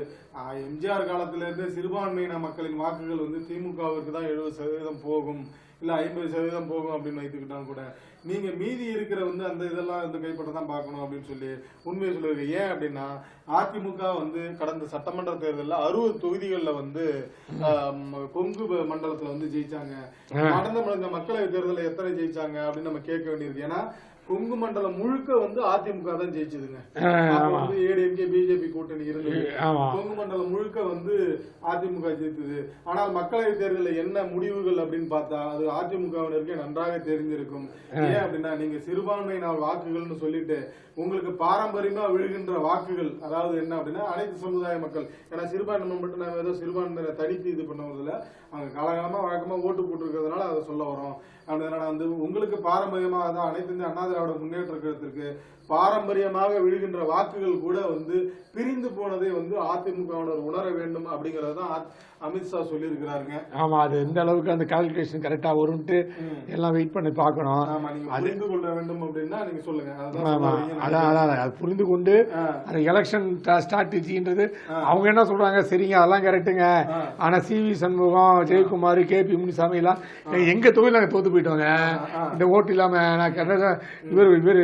எம்ஜிஆர் காலத்துல இருந்து சிறுபான்மையின மக்களின் வாக்குகள் வந்து திமுகவிற்கு தான் 70% போகும், இல்ல 50% போகும் அப்படின்னு வைத்துக்கிட்டாலும் கூட நீங்க மீதி இருக்கிற வந்து அந்த இதெல்லாம் வந்து கைப்பற்றதான் பார்க்கணும் அப்படின்னு சொல்லி உண்மையை சொல்லியிருக்கு. ஏன் அப்படின்னா அதிமுக வந்து கடந்த சட்டமன்ற தேர்தலில் 60 தொகுதிகள்ல வந்து கொங்கு மண்டலத்துல வந்து ஜெயிச்சாங்க. நடந்த மக்களவை தேர்தலில் எத்தனை ஜெயிச்சாங்க அப்படின்னு நம்ம கேட்க வேண்டியிருக்கு. ஏன்னா கொங்கு மண்டலம் முழுக்க வந்து அதிமுக தான் ஜெயிச்சதுங்க. ஏடிஎம்கே பிஜேபி கூட்டணி இருந்தது. கொங்கு மண்டலம் முழுக்க வந்து அதிமுக ஜெயித்தது. ஆனால் மக்களவை தேர்தலில் என்ன முடிவுகள் அப்படின்னு பார்த்தா அது அதிமுகவினருக்கே நன்றாக தெரிஞ்சிருக்கும். ஏன் அப்படின்னா நீங்க சிறுபான்மையினர் வாக்குகள்னு சொல்லிட்டு உங்களுக்கு பாரம்பரியமா விழுகின்ற வாக்குகள், அதாவது என்ன அப்படின்னா அனைத்து சமுதாய மக்கள், ஏன்னா சிறுபான்மை மட்டும் நம்ம ஏதோ சிறுபான்மையினரை தனித்து இது பண்ணுவதில்ல, அவங்க காலகாலமா வழக்கமா ஓட்டு போட்டிருக்கிறதுனால அதை சொல்ல வரோம். அப்படின்னா வந்து உங்களுக்கு பாரம்பரியமாக தான் அனைத்து இந்திய அண்ணா திராவிட முன்னேற்ற கழகத்திற்கு பாரம்பரியமாக விழுகின்ற வாக்குகள் கூட வந்து பிரிந்து போனதை வந்து அதிமுகவினர் உணர வேண்டும் அப்படிங்கறதான் அமித்ஷா சொல்லி இருக்கிறாருங்க. ஆமா, அது எந்த அளவுக்கு அந்த கால்குலேஷன் கரெக்டா வரும்ட்டு எல்லாம் வெயிட் பண்ணி பார்க்கணும். புரிந்து கொள்ள வேண்டும் அப்படின்னா நீங்க சொல்லுங்க. அதான் புரிந்து கொண்டு அந்த எலெக்ஷன் ஸ்ட்ராட்டஜின்றது அவங்க என்ன சொல்றாங்க, சரிங்க அதெல்லாம் கரெக்டுங்க, ஆனா சிவி சண்முகம், ஜெயக்குமார், கேபி முனிசாமி எல்லாம் எங்க தொகுதியில் நாங்க தோத்து போயிட்டோங்க, இந்த ஓட்டு இல்லாம நான் இவர்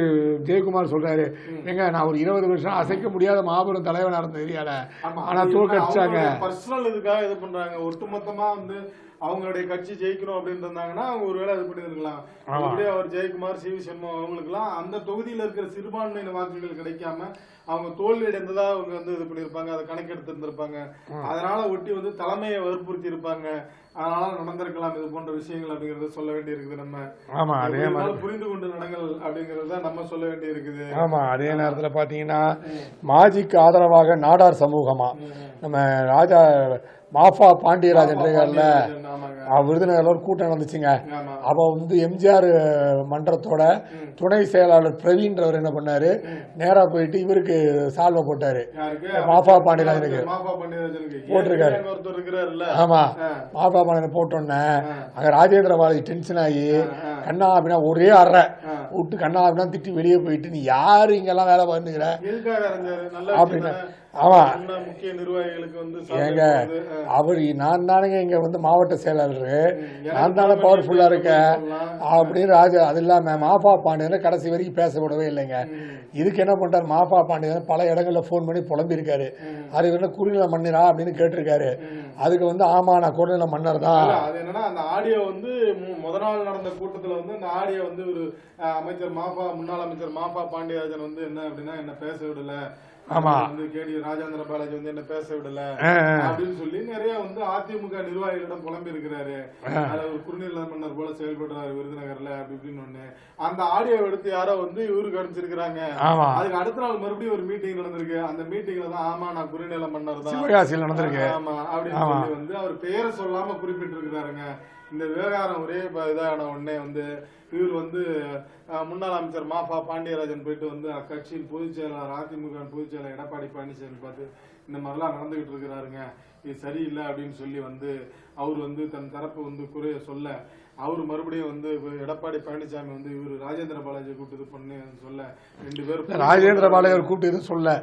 ஜெயக்குமார் சொல்றாரு, எங்க நான் ஒரு 20 வருஷம் அசைக்க முடியாத மாபெரும் தலைவனா இருந்த ஏரியால, ஆனா தோக்கடிச்சாங்க. பர்சனல் இதுக்காக இது பண்றாங்க. ஒட்டுமொத்தமா வந்து அவங்களுடைய கட்சி ஜெயிக்கணும் அப்படின்னு இருந்தாங்கன்னா அவங்க ஒருவேளை இது பண்ணிருக்கலாம். அவர் ஜெயக்குமார், சிவி சண்முகம் அவங்களுக்கு எல்லாம் அந்த தொகுதியில இருக்கிற சிறுபான்மையின வாக்குகள் கிடைக்காம அவங்க தோல்வி அடைந்ததா அவங்க வந்து இது பண்ணிருப்பாங்க, அதை கணக்கெடுத்து இருந்திருப்பாங்க. அதனால ஒட்டி வந்து தலைமையை வற்புறுத்தி இருப்பாங்க, அதனால நடந்திருக்கலாம் இது போன்ற விஷயங்கள் அப்படிங்கறத சொல்ல வேண்டி இருக்குது. நம்ம புரிந்து கொண்டு நடங்கள் அப்படிங்கறத நம்ம சொல்ல வேண்டி இருக்குது. ஆமா, அதே நேரத்துல பாத்தீங்கன்னா மாஜிக்கு ஆதரவாக நாடார் சமூகமா நம்ம ராஜா மாஃபா பாண்டியராஜன் இருக்கார்ல, ஆமாங்க. விருதுநகர்ல ஒரு கூட்டம் நடந்துச்சுங்க. ஆமா. அப்போ வந்து எம்ஜிஆர் மன்றத்தோட துணை செயலாளர் பிரவீன்றவர் என்ன பண்ணாரு, நேரா போயிட்டு இவருக்கு சால்வை போட்டாரு, மாஃபா பாண்டியராஜனுக்கு போட்டிருக்காரு. ஆமா, மாஃபா பாண்டியன் போட்டோன்னே அங்க ராஜேந்திர பாலாஜி டென்ஷன் ஆகி கண்ணா அப்படின்னா ஒரே அறை விட்டு கண்ணா அப்படின்னா திட்டி வெளியே போயிட்டு, நீ யாரு இங்கெல்லாம் வேலை பண்ணுகிற அப்படின்னு. ஆமா, முக்கிய நிர்வாகிகளுக்கு வந்து ஏங்க அவர் நான் தானுங்க இங்க வந்து மாவட்ட செயலாளர், நான் தானே பவர்ஃபுல்லா இருக்கேன் அப்படின்னு ராஜா. அது இல்லாம மாஃபா பாண்டியனை கடைசி வரைக்கும் பேச விடவே இல்லைங்க. இதுக்கு என்ன பண்றாரு, மாஃபா பாண்டியன் பல இடங்கள்ல போன் பண்ணி புலம்பிருக்காரு. அது என்ன குறுநில மன்னரா அப்படின்னு கேட்டிருக்காரு. அதுக்கு வந்து ஆமா நான் குறுநில மன்னர் தான். அது என்னன்னா அந்த ஆடியோ வந்து முதல் நாள் நடந்த கூட்டத்துல வந்து அந்த ஆடியோ வந்து ஒரு அமைச்சர் மாஃபா, முன்னாள் அமைச்சர் மாஃபா பாண்டியராஜன் வந்து என்ன அப்படின்னா என்ன பேச விடல, ஆமா வந்து கேடி ராஜேந்திர பாலாஜி வந்து என்ன பேச விடல அப்படின்னு சொல்லி நிறைய வந்து அதிமுக நிர்வாகிகளிடம் புலம்பி இருக்கிறாரு. அதுல ஒரு குறுநில மன்னர் போல செயல்படுறாரு விருதுநகர்ல அப்படி இப்படின்னு ஒண்ணு. அந்த ஆடியோ எடுத்து யாரோ வந்து இவருக்கு அனுப்பிச்சிருக்காங்க. அதுக்கு அடுத்த நாள் மறுபடியும் ஒரு மீட்டிங் நடந்திருக்கு. அந்த மீட்டிங்ல தான் ஆமா நான் குறுநில மன்னர் தான் சிவகாசியில் நடந்திருக்கு ஆமா அப்படின்னு சொல்லி வந்து அவர் பெயரை சொல்லாம குறிப்பிட்டு இருக்கிறாருங்க. இந்த விவகாரம் ஒரே இதான உடனே வந்து இவர் வந்து முன்னாள் அமைச்சர் மாஃபா பாண்டியராஜன் போயிட்டு வந்து அக்கட்சியின் பொதுச் செயலாளர் அதிமுக பொதுச் செயலாளர் எடப்பாடி பழனிசாமி பார்த்து இந்த மாதிரிலாம் நடந்துகிட்டு இருக்கிறாருங்க, இது சரியில்லை அப்படின்னு சொல்லி வந்து அவர் வந்து தன் தரப்பு வந்து குறைய சொல்ல, அவர் மறுபடியும் வந்து எடப்பாடி பழனிசாமி வந்து இவர் ராஜேந்திர பாலாஜி கூப்பிட்டு பண்ணு சொல்ல, 2 பேரும் ராஜேந்திர பாலாஜி கூப்பிட்டு சொல்ல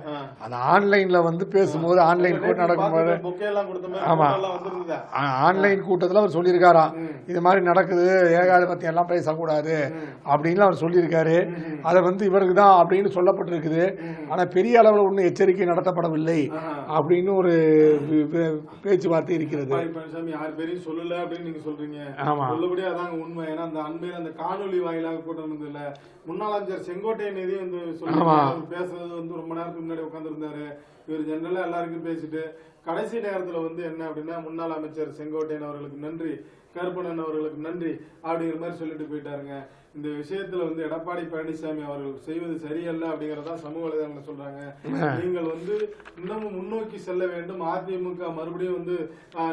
அந்த ஆன்லைன்ல வந்து பேசும்போது ஆன்லைன் கூட்டம் நடக்கும்போது ஆன்லைன் கூட்டத்தில் அவர் சொல்லியிருக்காராம், இது மாதிரி நடக்குது, ஏகாதிபத்தியம் எல்லாம் பேசக்கூடாது அப்படின்னு அவர் சொல்லியிருக்காரு. அதை வந்து இவருக்கு தான் அப்படின்னு சொல்லப்பட்டிருக்குது. ஆனா பெரிய அளவில் ஒன்றும் எச்சரிக்கை நடத்தப்படவில்லை அப்படின்னு ஒரு பேச்சுவார்த்தை இருக்கிறது. யார் பேரையும் சொல்லல அப்படின்னு நீங்க சொல்றீங்க. ஆமா, அதாங்க உண்மை. ஏன்னா அந்த அண்மையில அந்த காணொலி வாயிலாக கூட்டம் இல்ல, முன்னாள் அமைச்சர் செங்கோட்டையன் இதையும் வந்து சொல்லி பேசுறது வந்து ரொம்ப நேரத்துக்கு முன்னாடி உட்கார்ந்து இருந்தாரு. இவர் ஜெனரலா எல்லாருக்கும் பேசிட்டு கடைசி நேரத்துல வந்து என்ன அப்படின்னா முன்னாள் அமைச்சர் செங்கோட்டையன் அவர்களுக்கு நன்றி, கருப்பணன் அவர்களுக்கு நன்றி அப்படிங்கிற மாதிரி சொல்லிட்டு போயிட்டாருங்க. இந்த விஷயத்துல வந்து எடப்பாடி பழனிசாமி அவர்கள் செய்வது சரியல்ல அப்படிங்கறதா சமூக வலைதளங்கள் சொல்றாங்க. நீங்கள் வந்து இன்னமும் முன்னோக்கி செல்ல வேண்டும், அதிமுக மறுபடியும் வந்து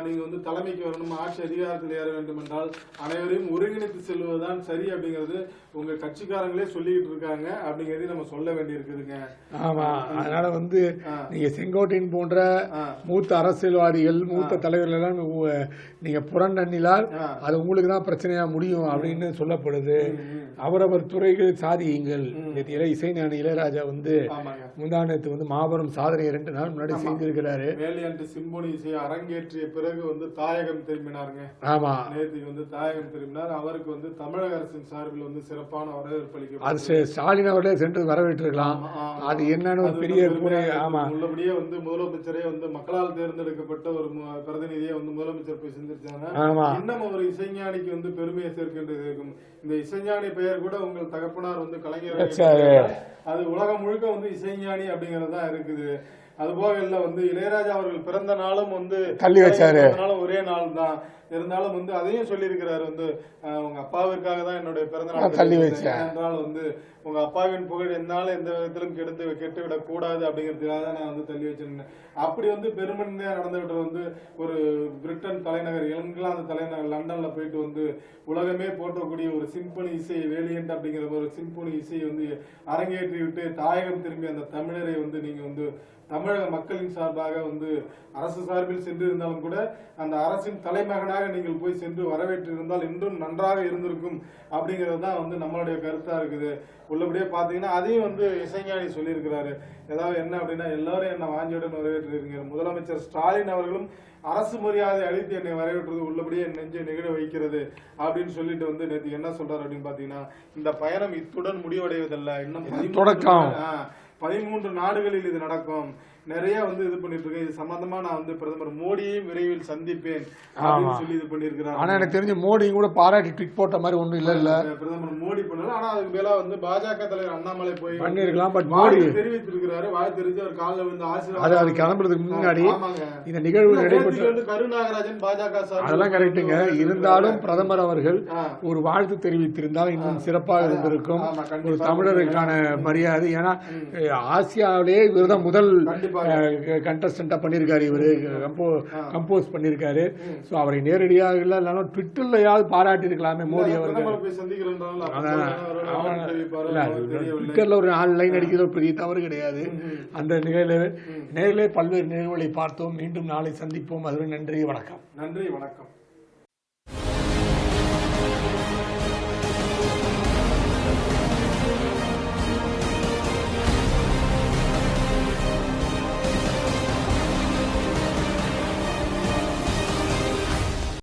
நீங்க வந்து தலைமைக்கு வரணும், ஆட்சி அதிகாரத்தில் ஏற வேண்டும் என்றால் அனைவரையும் ஒருங்கிணைத்து செல்வதுதான் சரி அப்படிங்கிறது உங்க கட்சிக்காரங்களே சொல்லிக்கிட்டு இருக்காங்க அப்படிங்கறதையும் நம்ம சொல்ல வேண்டி இருக்குதுங்க. ஆமா, அதனால வந்து நீங்க செங்கோட்டையன் போன்ற மூத்த அரசியல்வாதிகள் மூத்த தலைவர்கள் எல்லாம் நீங்க புறந்தண்ணிலால் அது உங்களுக்கு தான் பிரச்சனையா முடியும் அப்படின்னு சொல்லப்படுது. அவரவர் துறைகள் சாதியுங்கள். இசைஞானி இளையராஜா வந்து முந்தானத்து வந்து மாபெரும் சாதனை 2 நாள் முன்னாடி செஞ்சிருக்கிறாரு. வேலியன்ட் சிம்பொனி இசை அரங்கேற்றிய பிறகு வந்து தாயகம் திரும்பினாருங்க. ஆமா, நேற்றுக்கு வந்து தாயகம் திரும்பினார். அவருக்கு வந்து தமிழக அரசின் சார்பில் வந்து சிறப்பான வரவேற்பு அளிக்கப்பட்டது. அது ஸ்டாலின் அவர்களே சென்று வரவேற்றிருக்கலாம். அது என்னன்னு ஒரு பெரிய குறை. ஆமா, உள்ளபடியே வந்து முதலமைச்சரே வந்து மக்களால் தேர்ந்தெடுக்கப்பட்ட ஒரு பிரதிநிதியை வந்து முதலமைச்சர் போய் செஞ்சிருச்சாங்க. இன்னும் ஒரு இசைஞானிக்கு வந்து பெருமையை சேர்க்கின்றது இருக்கும். இந்த இசைஞானி பெயர் கூட உங்கள் தகப்பனார் வந்து கலைஞர், அது உலகம் முழுக்க வந்து இசைஞானி அப்படிங்கறதா இருக்குது. அது போக இல்ல வந்து இளையராஜா அவர்கள் பிறந்த நாளும் வந்து தள்ளி வச்சாரு, ஒரே நாள் தான் இருந்தாலும் வந்து அதையும் சொல்லி இருக்கிறாரு வந்து உங்க அப்பாவிற்காக தான் என்னுடைய பிறந்த நாள் தள்ளி வச்சேன் என்றால் வந்து உங்க அப்பாவின் புகழ் என்னால எந்த விதத்திலும் கெட்டுவிடக் கூடாது அப்படிங்கிறதுக்காக தான் நான் வந்து தள்ளி வச்சிருந்தேன். அப்படி வந்து பெருமன்மையா நடந்துகிட்டு வந்து ஒரு பிரிட்டன் தலைநகர் இங்கிலாந்து தலைநகர் லண்டன்ல போயிட்டு வந்து உலகமே போற்றக்கூடிய ஒரு சிம்பொனி இசை வேலியன்ட் அப்படிங்கிற ஒரு சிம்பொனி இசையை வந்து அரங்கேற்றி விட்டு தாயகம் திரும்பி அந்த தமிழரை வந்து நீங்க வந்து தமிழக மக்களின் சார்பாக வந்து அரசு சார்பில் சென்று இருந்தாலும் கூட அந்த அரசின் தலைமகனாக நீங்கள் போய் சென்று வரவேற்று இருந்தால் இன்னும் நன்றாக இருந்திருக்கும் அப்படிங்கிறது தான் வந்து நம்மளுடைய கருத்தா இருக்குது. உள்ளபடியே பாத்தீங்கன்னா அதையும் வந்து இசைஞானி சொல்லியிருக்கிறாரு. ஏதாவது என்ன அப்படின்னா எல்லாரும் என்ன வாஞ்சியுடன் வரவேற்றிருக்கீங்க. முதலமைச்சர் ஸ்டாலின் அவர்களும் அரசு மரியாதை அளித்து என்னை வரவேற்றது உள்ளபடியே என் நெஞ்சை நிகழ வைக்கிறது அப்படின்னு சொல்லிட்டு வந்து நேற்று என்ன சொல்றாரு அப்படின்னு பாத்தீங்கன்னா, இந்த பயணம் இத்துடன் முடிவடைவதல்ல, இன்னும் 13 நாடுகளில் இது நடக்கும். நிறைய வந்து இது பண்ணிட்டு இருக்கேன். இது சம்பந்தமா நான் வந்து பிரதமர் மோடியையும் விரைவில் சந்திப்பேன் அப்படின்னு சொல்லி இது பண்ணிருக்கிறார். ஆனா எனக்கு தெரிஞ்ச மோடியும் கூட பாராட்டி ட்வீட் போட்ட மாதிரி ஒண்ணும் இல்ல பிரதமர் மோடி பண்ணல. ஆனா அதுக்கு மேல வந்து பாஜக தலைவர் அண்ணாமலை போய் பண்ணிருக்கலாம். பட் மோடி தெரிவித்திருக்கிறாரு. வாழ்த்து தெரிஞ்சு அவர் காலில் விழுந்து ஆசீர்வாதம். அது கிளம்புறதுக்கு முன்னாடி இந்த நிகழ்வு நடைபெற்று கருநாகராஜன் பாஜக அதெல்லாம் கரெக்டுங்க. இருந்தாலும் பிரதமர் அவர்கள் ஒரு வாழ்த்து தெரிவித்திருந்தால் இன்னும் சிறப்பாக இருந்திருக்கும். ஒரு தமிழருக்கான மரியாதை. ஏன்னா ஆசியாவிலேயே இவர்தான் முதல் கண்டஸ்டண்டா பண்ணியிருக்காரு இவரு, கம்போஸ் பண்ணியிருக்காரு. ஸோ அவரை நேரடியாக இல்லைனாலும் ட்விட்டர்லயாவது பாராட்டி இருக்கலாமே மோடி அவர்கள். ட்விட்டர்ல ஒரு 4 லைன் அடிக்கிறது பெரிய தவறு கிடையாது. அந்த நேரிலே பல்வேறு நிகழ்வுகளை பார்த்தோம். மீண்டும் நாளை சந்திப்போம். அதுவரை நன்றி, வணக்கம். நன்றி, வணக்கம்.